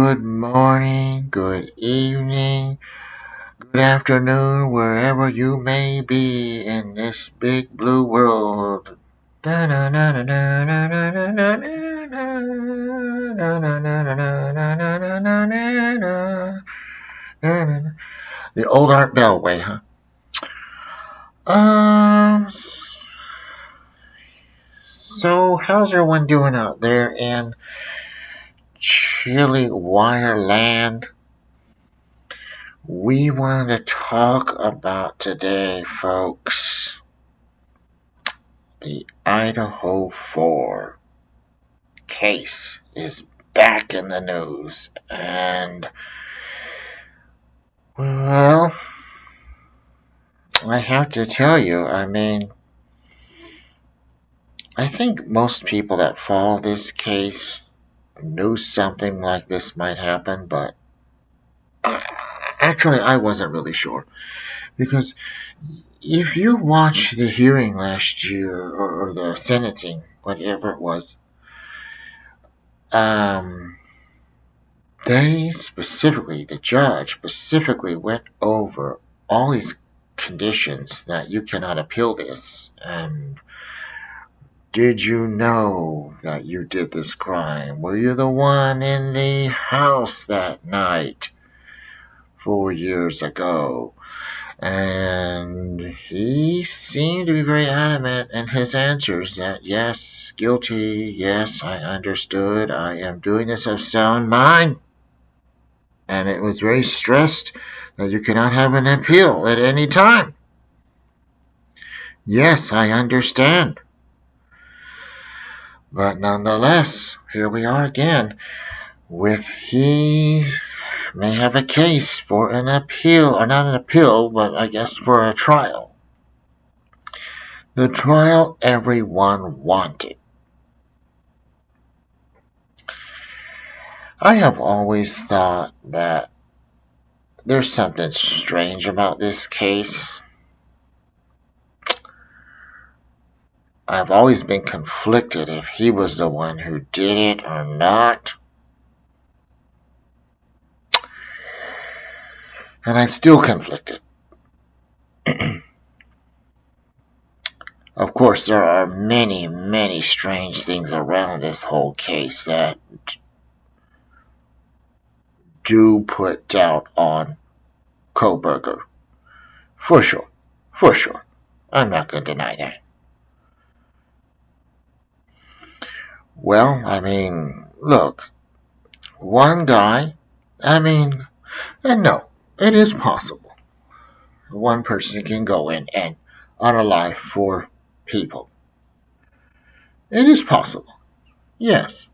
Good morning, good evening, good afternoon, wherever you may be in this big blue world. The old Art Bell way, huh? Um. So, how's everyone doing out there in chilly Wireland? We want to talk about today, folks, the Idaho 4 case is back in the news. And, well, I have to tell you, I think most people that follow this case knew something like this might happen, but actually, I wasn't really sure. Because if you watch the hearing last year, or the sentencing, whatever it was, um, the judge specifically went over all these conditions that you cannot appeal this. And did you know that you did this crime? Were you the one in the house that night 4 years ago? And he seemed to be very adamant in his answers that yes, guilty, yes, I understood, I am doing this of sound mind. And it was very stressed that you cannot have an appeal at any time. Yes, I understand. But nonetheless, here we are again with he may have a case for an appeal, or not an appeal, but I guess for a trial. The trial everyone wanted. I have always thought that there's something strange about this case. I've always been conflicted if he was the one who did it or not. And I'm still conflicted. Of course, there are many, many strange things around this whole case that do put doubt on Koberger. For sure. For sure. I'm not going to deny that. Well, look, one guy, and no, it is possible. One person can go in and unalive 4 people. It is possible. Yes.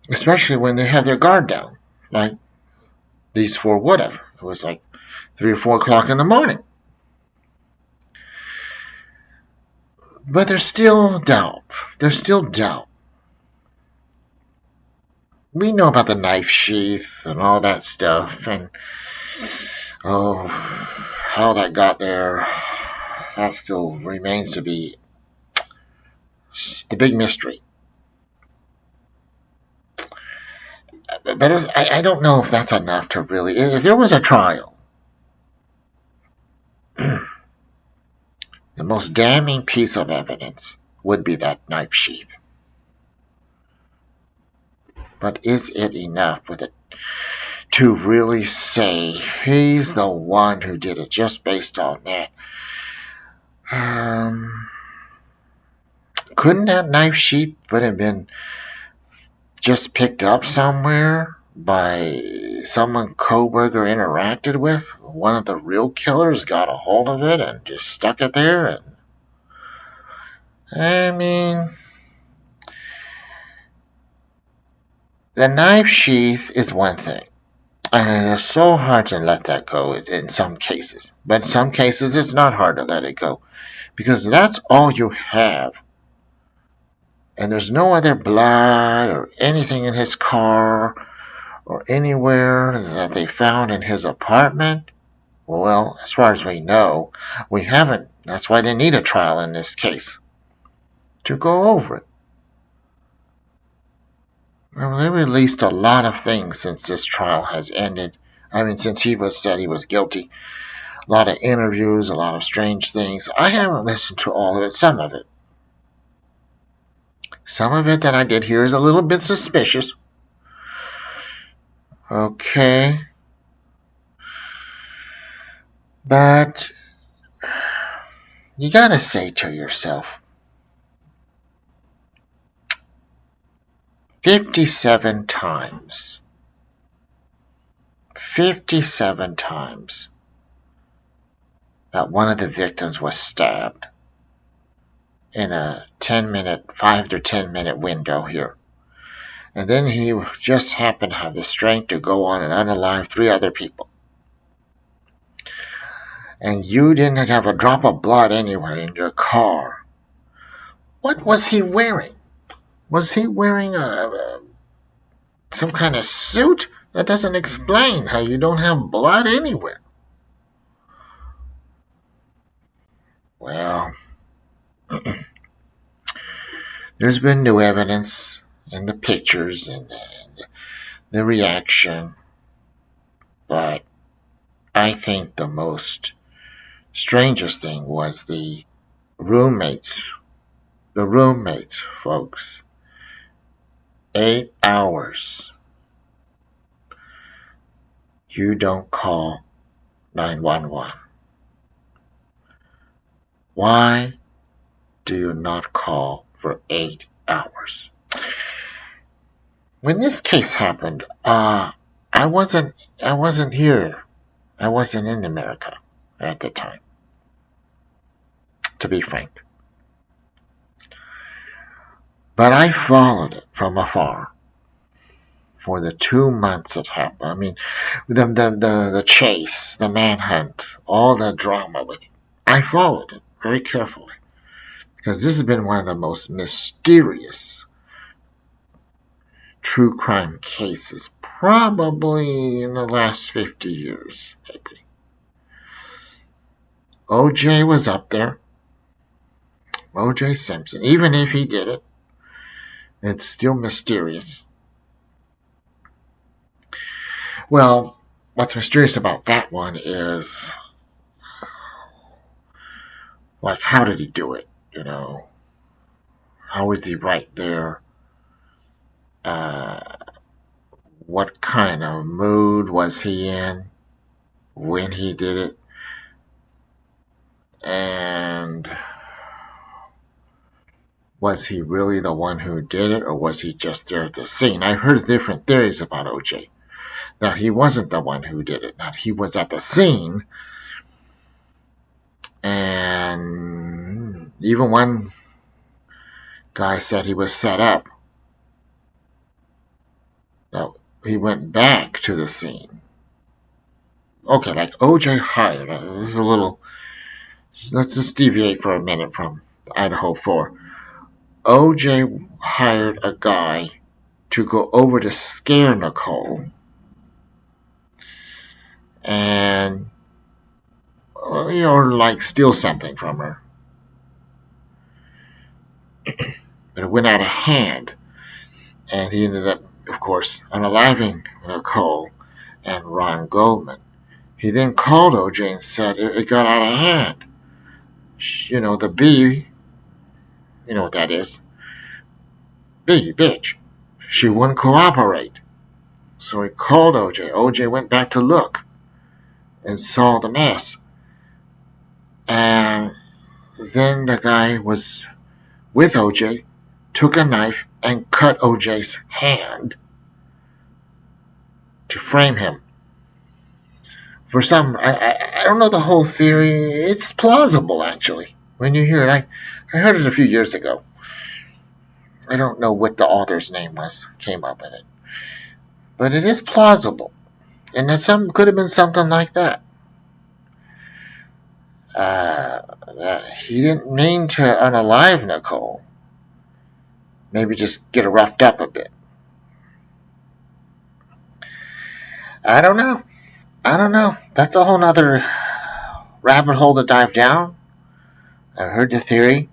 Especially when they have their guard down. Like these 4 would have. It was like 3 or 4 o'clock in the morning. But there's still doubt. There's still doubt. We know about the knife sheath and all that stuff, and how that got there, that still remains to be the big mystery. But I don't know if that's enough to really. If there was a trial, the most damning piece of evidence would be that knife sheath. But is it enough with it to really say he's the one who did it just based on that? Couldn't that knife sheath would have been just picked up somewhere by someone Koberger interacted with? One of the real killers got a hold of it and just stuck it there. And the knife sheath is one thing. And it is so hard to let that go in some cases. But in some cases, it's not hard to let it go. Because that's all you have. And there's no other blood or anything in his car or anywhere that they found in his apartment. Well, as far as we know, we haven't. That's why they need a trial in this case. To go over it. Well, they released a lot of things since this trial has ended. I mean, since he was said he was guilty. A lot of interviews, a lot of strange things. I haven't listened to all of it, some of it. Some of it that I did hear is a little bit suspicious. Okay. But you gotta say to yourself, 57 times. 57 times that one of the victims was stabbed in a 5 to 10 minute window here. And then he just happened to have the strength to go on and unalive 3 other people. And you didn't have a drop of blood anywhere in your car. What was he wearing? Was he wearing some kind of suit? That doesn't explain how you don't have blood anywhere. Well, there's been new evidence in the pictures and the reaction, but I think the most strangest thing was the roommates. The roommates, folks. 8 hours. You don't call 911. Why do you not call for 8 hours? When this case happened, I wasn't here. I wasn't in America at the time, to be frank. But I followed it from afar for the 2 months it happened. I mean, the chase, the manhunt, all the drama with it. I followed it very carefully because this has been one of the most mysterious true crime cases probably in the last 50 years, maybe. OJ was up there. OJ Simpson. Even if he did it, it's still mysterious. Well, what's mysterious about that one is, like, how did he do it? You know, how was he right there? What kind of mood was he in when he did it? And was he really the one who did it, or was he just there at the scene? I've heard different theories about OJ. That he wasn't the one who did it, that he was at the scene. And even one guy said he was set up. No, he went back to the scene. Okay, like OJ hired. This is a little. Let's just deviate for a minute from Idaho 4. OJ hired a guy to go over to scare Nicole and, like steal something from her. But it went out of hand. And he ended up, of course, unaliving Nicole and Ron Goldman. He then called OJ and said it got out of hand. The B, you know what that is. B, bitch. She wouldn't cooperate. So he called OJ. OJ went back to look and saw the mess. And then the guy was with OJ, took a knife and cut OJ's hand to frame him. For some, I don't know the whole theory. It's plausible, actually. When you hear it, I heard it a few years ago. I don't know what the author's name was, came up with it. But it is plausible. And that could have been something like that. That he didn't mean to unalive Nicole. Maybe just get her roughed up a bit. I don't know. That's a whole nother rabbit hole to dive down. I heard the theory.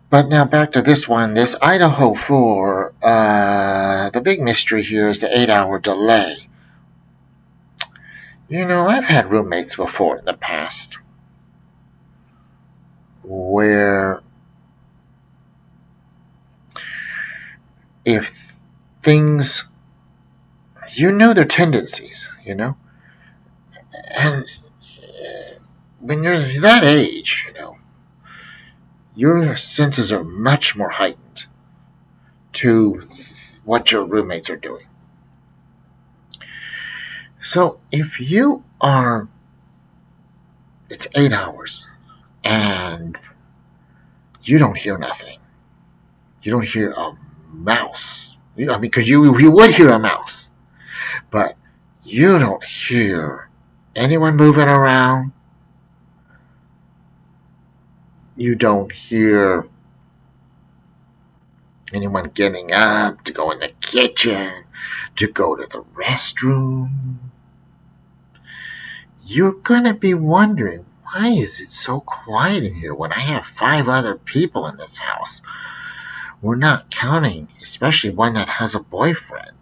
But now back to this one, this Idaho 4. The big mystery here is the 8-hour delay. I've had roommates before in the past where if things, their tendencies, and when you're that age, your senses are much more heightened to what your roommates are doing. So if it's 8 hours and you don't hear nothing, you don't hear a mouse. Because you would hear a mouse, but you don't hear anyone moving around. You don't hear anyone getting up to go in the kitchen, to go to the restroom. You're going to be wondering, why is it so quiet in here when I have 5 other people in this house? We're not counting, especially one that has a boyfriend.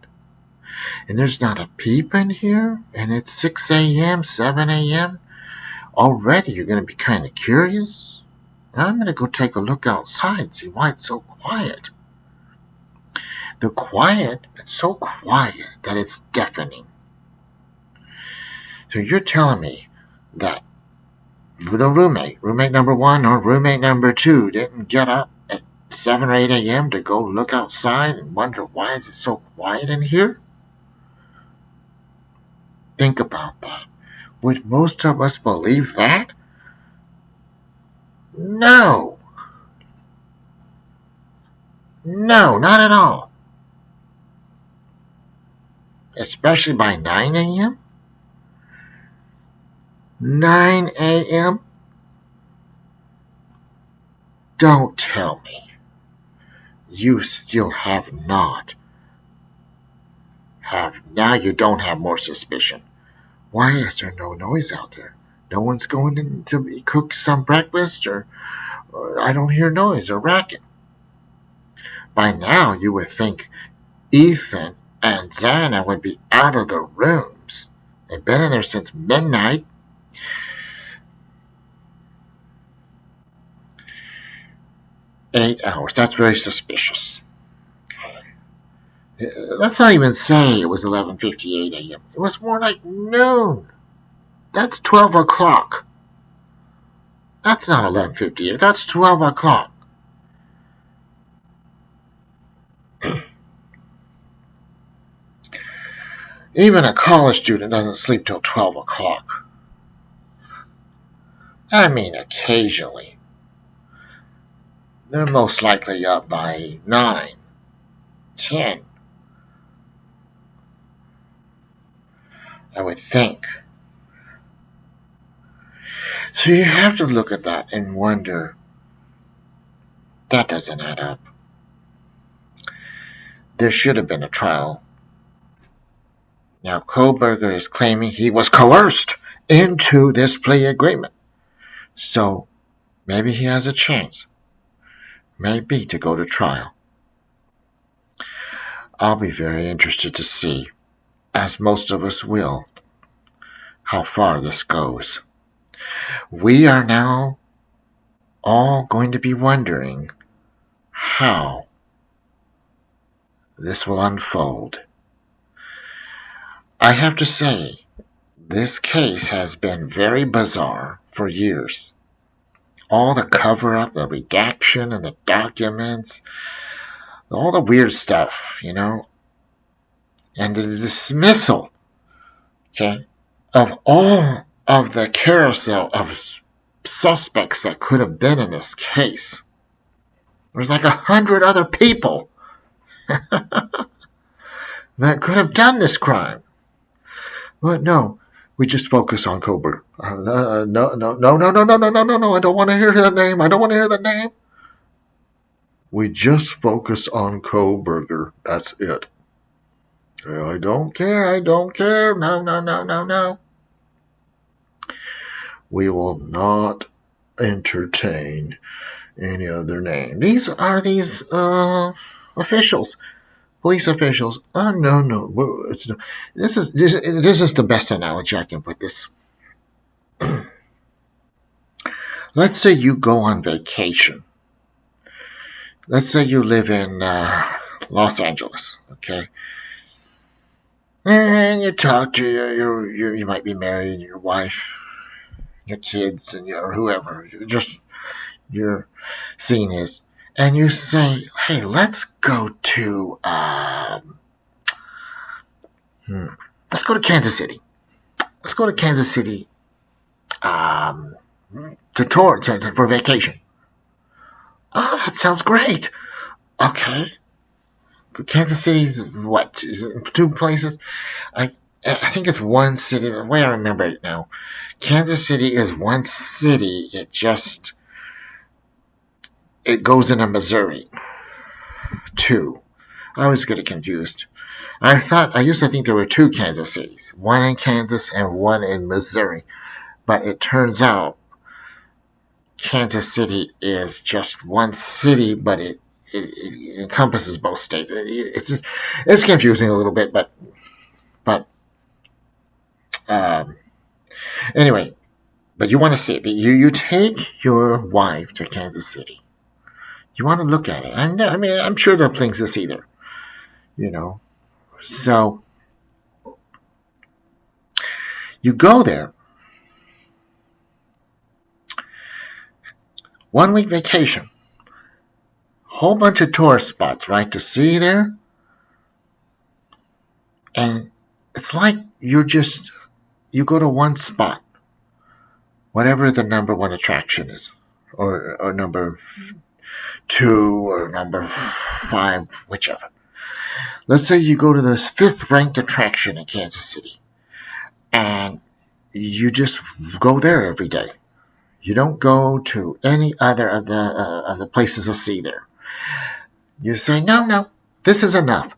And there's not a peep in here, and it's 6 a.m., 7 a.m. Already you're going to be kind of curious. I'm going to go take a look outside and see why it's so quiet. It's so quiet that it's deafening. So you're telling me that the roommate number 1 or roommate number 2 didn't get up at 7 or 8 a.m. to go look outside and wonder why is it so quiet in here? Think about that. Would most of us believe that? No. No, not at all. Especially by 9 a.m.? 9 a.m.? Don't tell me you still now you don't have more suspicion. Why is there no noise out there? No one's going in to cook some breakfast or I don't hear noise or racket. By now you would think Ethan and Xana would be out of the rooms. They've been in there since midnight. $8. That's very suspicious. Let's not even say it was 11:58 a.m. It was more like noon. That's 12 o'clock. That's not 11:58. That's 12 o'clock. Even a college student doesn't sleep till 12 o'clock. I mean, occasionally. They're most likely up by 9, 10. I would think. So you have to look at that and wonder, that doesn't add up. There should have been a trial. Now, Kohlberger is claiming he was coerced into this plea agreement. So maybe he has a chance. Maybe to go to trial. I'll be very interested to see, as most of us will, how far this goes. We are now all going to be wondering how this will unfold. I have to say, this case has been very bizarre for years. All the cover-up, the redaction and the documents, all the weird stuff, and the dismissal, of all of the carousel of suspects that could have been in this case. There's like 100 other people that could have done this crime. But no, we just focus on Kohlberger. No. I don't want to hear that name. We just focus on Kohlberger. That's it. I don't care. No. We will not entertain any other name. These are these officials, police officials. Oh no, no, this is the best analogy I can put this. Let's say you go on vacation. Let's say you live in Los Angeles, okay? And you talk to you might be married, your wife, your kids, and your whoever. You're seeing this, and you say, "Hey, let's go to hmm, let's go to Kansas City. Let's go to Kansas City um, for vacation." Oh, that sounds great. Okay, Kansas City's what? Is it two places? I I think it's one city. The way I remember it now, Kansas City is one city. It goes into Missouri too. I always get it confused. I used to think there were two Kansas cities, one in Kansas and one in Missouri, but it turns out Kansas City is just one city, but it encompasses both states. It's confusing a little bit, but um, anyway. But you want to see it. You take your wife to Kansas City. You want to look at it, and I mean I'm sure there are things to see there. You know, so you go there, 1 week vacation, whole bunch of tourist spots, right, to see there, and it's like you go to one spot, whatever the number one attraction is, or number two, or number five, whichever. Let's say you go to the fifth ranked attraction in Kansas City, and you just go there every day. You don't go to any other of the places to see there. You say, no, no, this is enough.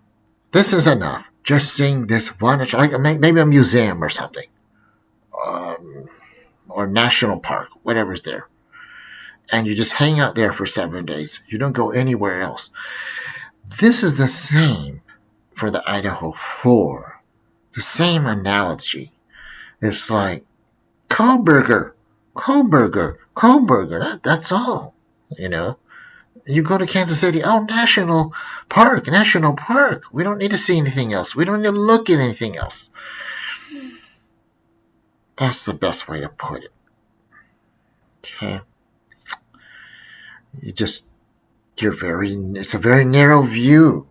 This is enough. Just seeing this one, like maybe a museum or something, um, or national park, whatever's there, and you just hang out there for 7 days. You don't go anywhere else. This is the same for the Idaho 4. The same analogy. It's like Kohlberger, Kohlberger. That's all. You know. You go to Kansas City. Oh, national park, national park. We don't need to see anything else. We don't need to look at anything else. That's the best way to put it. Okay. You just it's a very narrow view.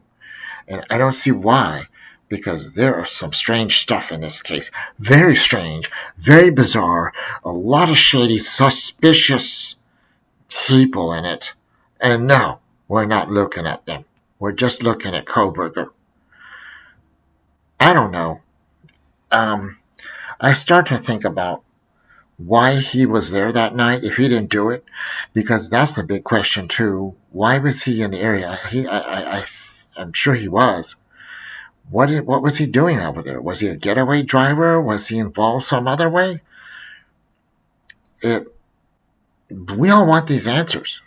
And I don't see why, because there are some strange stuff in this case. Very strange, very bizarre, a lot of shady, suspicious people in it. And no, we're not looking at them. We're just looking at Kohlberger. I don't know. Um, I start to think about why he was there that night if he didn't do it, because that's the big question too. Why was he in the area? I'm sure he was. What was he doing over there? Was he a getaway driver? Was he involved some other way? It. We all want these answers.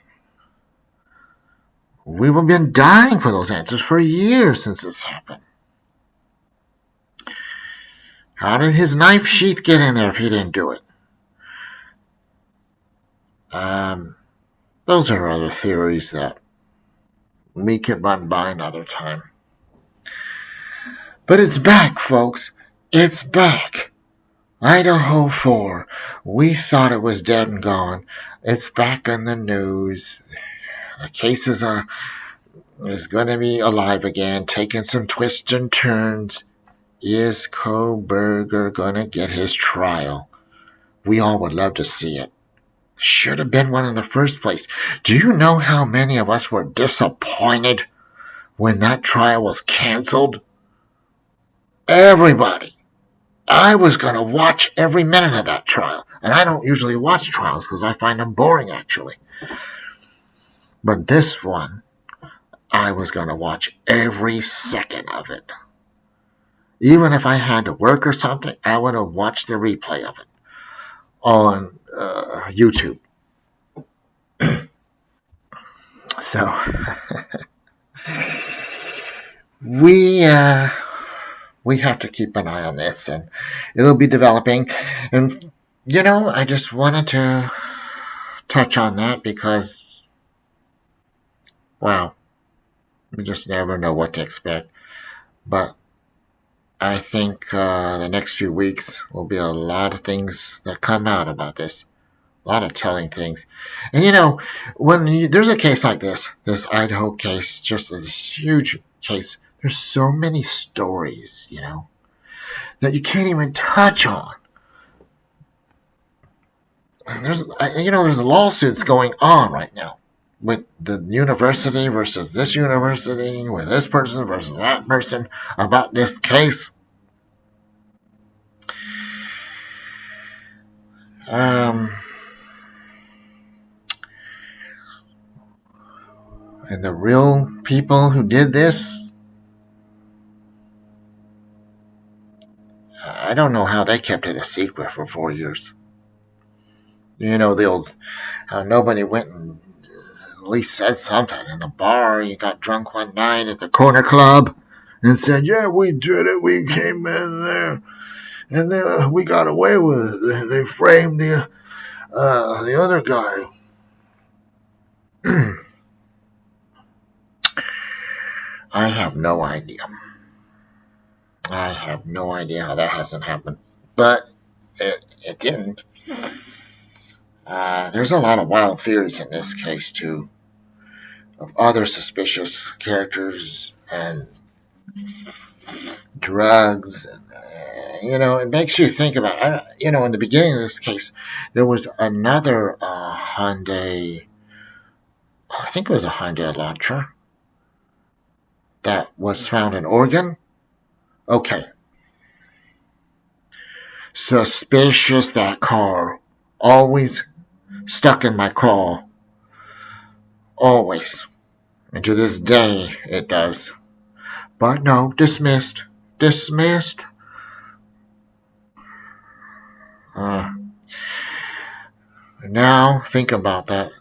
We've been dying for those answers for years since this happened. How did his knife sheath get in there if he didn't do it? Um, those are other theories that we can run by another time. But it's back, folks. It's back. Idaho 4. We thought it was dead and gone. It's back in the news. The case is going to be alive again, taking some twists and turns. Is Kohlberger going to get his trial? We all would love to see it. Should have been one in the first place. Do you know how many of us were disappointed when that trial was canceled? Everybody. I was going to watch every minute of that trial. And I don't usually watch trials because I find them boring, actually. But this one, I was going to watch every second of it. Even if I had to work or something, I would have watched the replay of it on YouTube. So we we have to keep an eye on this, and it'll be developing. And I just wanted to touch on that because, wow, we just never know what to expect. But I think the next few weeks will be a lot of things that come out about this. A lot of telling things. And when there's a case like this Idaho case, just this huge case, there's so many stories, that you can't even touch on. And there's lawsuits going on right now with the university versus this university, with this person versus that person about this case. And the real people who did this, I don't know how they kept it a secret for 4 years. The old how nobody went and at least said something in the bar. You got drunk one night at the corner club and said, "Yeah, we did it. We came in there, and then we got away with it. They framed the other guy." I have no idea. I have no idea how that hasn't happened, but it didn't. There's a lot of wild theories in this case too, of other suspicious characters and drugs. And, it makes you think about. In the beginning of this case, there was another Hyundai. I think it was a Hyundai Elantra that was found in Oregon. Okay, suspicious that car. Always stuck in my craw. Always. And to this day, it does. But no, dismissed. Dismissed. Now, think about that.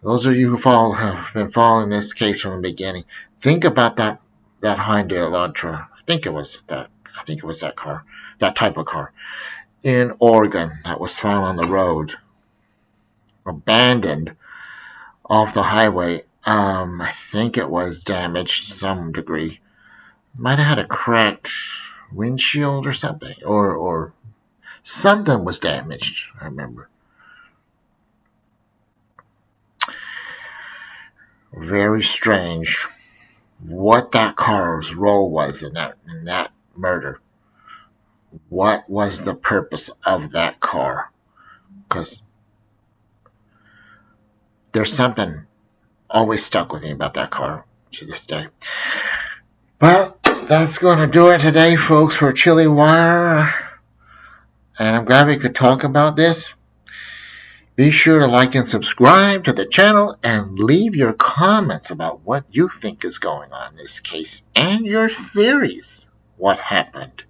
Those of you who have been following this case from the beginning, think about that Hyundai Elantra. I think it was that car, that type of car in Oregon that was found on the road, abandoned off the highway. I think it was damaged to some degree. Might have had a cracked windshield or something, or something was damaged. I remember. Very strange what that car's role was in that murder. What was the purpose of that car? Because there's something always stuck with me about that car to this day. Well, that's going to do it today, folks, for Chili Wire. And I'm glad we could talk about this. Be sure to like and subscribe to the channel and leave your comments about what you think is going on in this case and your theories. What happened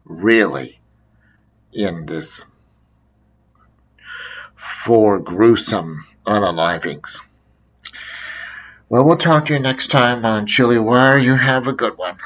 really in this 4 gruesome unalivings. Well, we'll talk to you next time on Chili Wire. You have a good one.